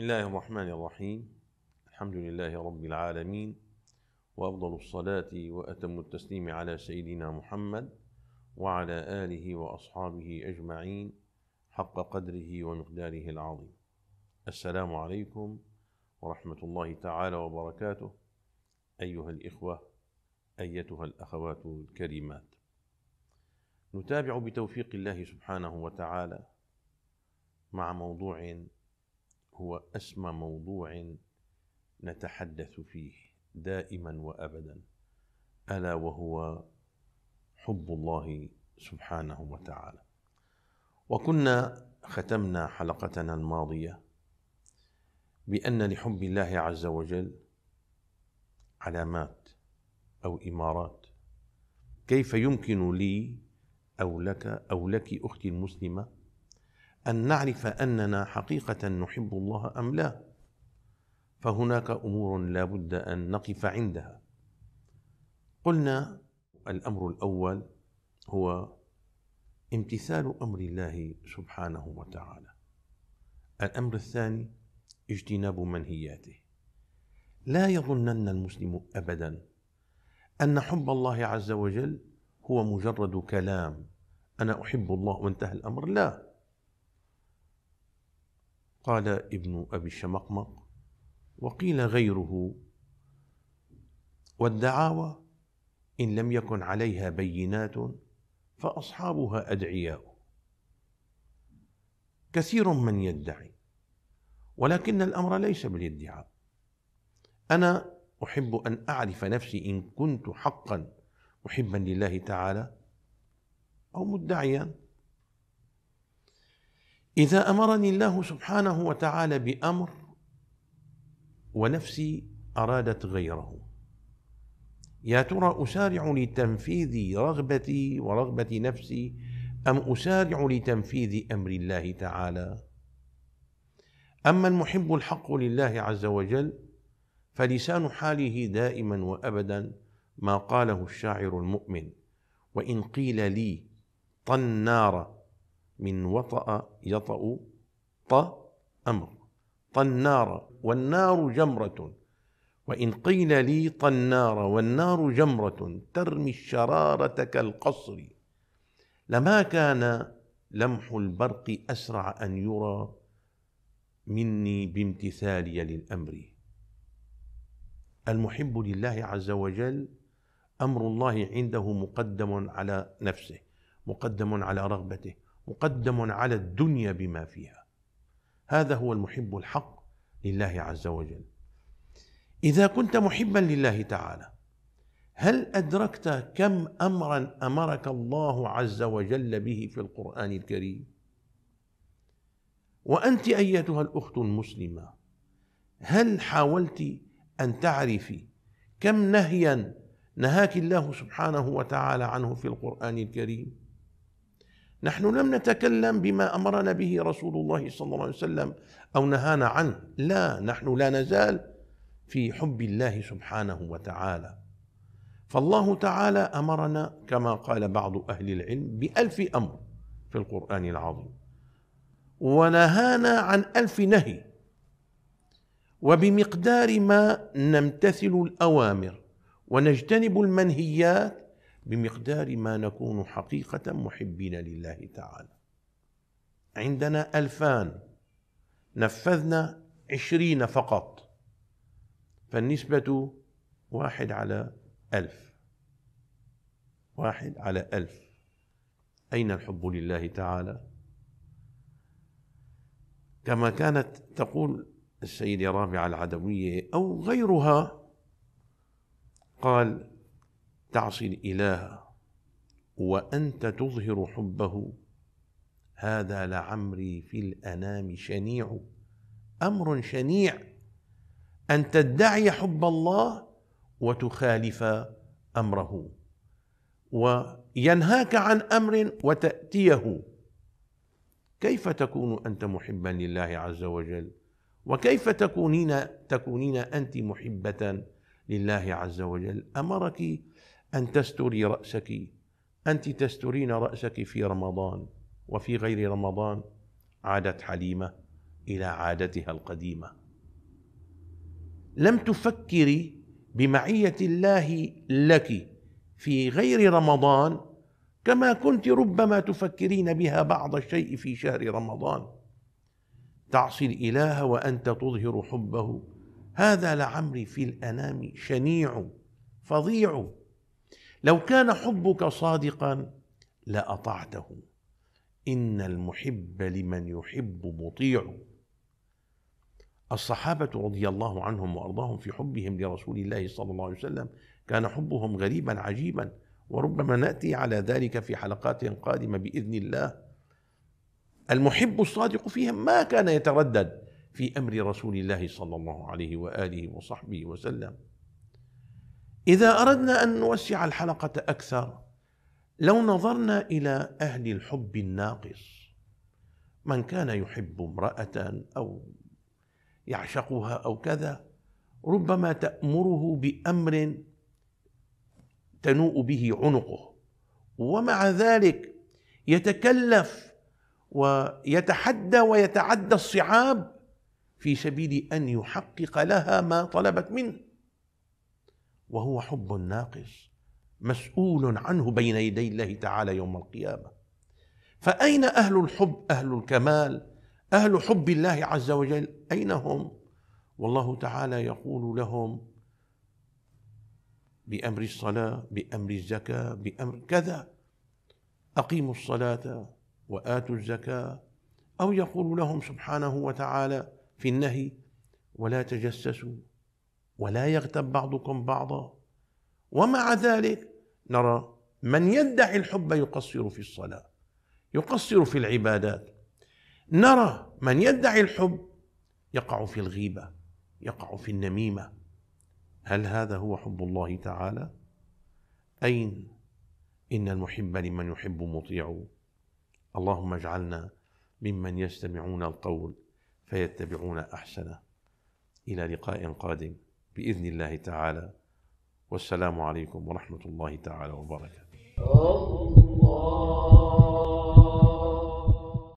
الله الرحمن الرحيم. الحمد لله رب العالمين، وأفضل الصلاة وأتم التسليم على سيدنا محمد وعلى آله وأصحابه أجمعين حق قدره ومقداره العظيم. السلام عليكم ورحمة الله تعالى وبركاته، أيها الإخوة، أيتها الأخوات الكريمات. نتابع بتوفيق الله سبحانه وتعالى مع موضوع هو أسمى موضوع نتحدث فيه دائما وأبدا، ألا وهو حب الله سبحانه وتعالى. وكنا ختمنا حلقتنا الماضية بأن لحب الله عز وجل علامات أو إمارات. كيف يمكن لي أو لك أختي المسلمة أن نعرف أننا حقيقة نحب الله أم لا؟ فهناك أمور لا بد أن نقف عندها. قلنا الأمر الأول هو امتثال أمر الله سبحانه وتعالى. الأمر الثاني اجتناب منهياته. لا يظنن المسلم أبدا أن حب الله عز وجل هو مجرد كلام، أنا أحب الله وانتهى الأمر. لا. قال ابن أبي الشمقمق وقيل غيره: والدعاوى إن لم يكن عليها بينات فأصحابها أدعياء. كثير من يدعي، ولكن الأمر ليس بالادعاء. أنا أحب أن أعرف نفسي إن كنت حقا محبا لله تعالى أو مدعيا. إذا أمرني الله سبحانه وتعالى بأمر ونفسي أرادت غيره، يا ترى أسارع لتنفيذ رغبتي ورغبة نفسي أم أسارع لتنفيذ أمر الله تعالى؟ أما المحب الحق لله عز وجل فلسان حاله دائما وأبدا ما قاله الشاعر المؤمن: وإن قيل لي طنار من وطأ يطأ أمر طنار والنار جمرة، وإن قيل لي طنار والنار جمرة ترمي الشرارة كالقصر، لما كان لمح البرق أسرع أن يرى مني بامتثالي للأمر. المحب لله عز وجل أمر الله عنده مقدم على نفسه، مقدم على رغبته، مقدم على الدنيا بما فيها. هذا هو المحب الحق لله عز وجل. إذا كنت محبا لله تعالى، هل أدركت كم أمرا أمرك الله عز وجل به في القرآن الكريم؟ وأنت أيتها الأخت المسلمة، هل حاولت أن تعرفي كم نهيا نهاك الله سبحانه وتعالى عنه في القرآن الكريم؟ نحن لم نتكلم بما أمرنا به رسول الله صلى الله عليه وسلم أو نهانا عنه، لا، نحن لا نزال في حب الله سبحانه وتعالى. فالله تعالى أمرنا كما قال بعض أهل العلم ب1000 أمر في القرآن العظيم، ونهانا عن 1000 نهي، وبمقدار ما نمتثل الأوامر ونجتنب المنهيات بمقدار ما نكون حقيقة محبين لله تعالى. عندنا 2000، نفذنا 20 فقط، فالنسبة 1/1000. 1/1000. أين الحب لله تعالى؟ كما كانت تقول السيدة رابعة العدوية أو غيرها، قال: تعصي الإله وأنت تظهر حبه، هذا لعمري في الأنام شنيع. أمر شنيع أن تدعي حب الله وتخالف أمره، وينهاك عن أمر وتأتيه. كيف تكون أنت محبا لله عز وجل؟ وكيف تكونين أنت محبة لله عز وجل؟ أمرك أن تستري رأسك، أنت تسترين رأسك في رمضان وفي غير رمضان. عادت حليمة إلى عادتها القديمة. لم تفكري بمعية الله لك في غير رمضان كما كنت ربما تفكرين بها بعض الشيء في شهر رمضان. تعصي الإله وأنت تظهر حبه، هذا لعمري في الأنام شنيع فظيع. لو كان حبك صادقا لأطعته، إن المحب لمن يحب مطيع. الصحابة رضي الله عنهم وأرضاهم في حبهم لرسول الله صلى الله عليه وسلم كان حبهم غريبا عجيبا، وربما نأتي على ذلك في حلقات قادمة بإذن الله. المحب الصادق فيهم ما كان يتردد في أمر رسول الله صلى الله عليه وآله وصحبه وسلم. إذا أردنا أن نوسع الحلقة أكثر، لو نظرنا إلى أهل الحب الناقص، من كان يحب امرأة أو يعشقها أو كذا، ربما تأمره بأمر تنوء به عنقه، ومع ذلك يتكلف ويتحدى ويتعدى الصعاب في سبيل أن يحقق لها ما طلبت منه، وهو حب ناقص مسؤول عنه بين يدي الله تعالى يوم القيامة. فأين أهل الحب، أهل الكمال، أهل حب الله عز وجل؟ أين هم؟ والله تعالى يقول لهم بأمر الصلاة، بأمر الزكاة، بأمر كذا، أقيموا الصلاة وآتوا الزكاة، أو يقول لهم سبحانه وتعالى في النهي ولا تجسسوا ولا يغتب بعضكم بعضا. ومع ذلك نرى من يدعي الحب يقصر في الصلاة، يقصر في العبادات. نرى من يدعي الحب يقع في الغيبة، يقع في النميمة. هل هذا هو حب الله تعالى؟ أين؟ إن المحب لمن يحب مطيع. اللهم اجعلنا ممن يستمعون القول فيتبعون أحسنه. إلى لقاء قادم بإذن الله تعالى، والسلام عليكم ورحمة الله تعالى وبركاته.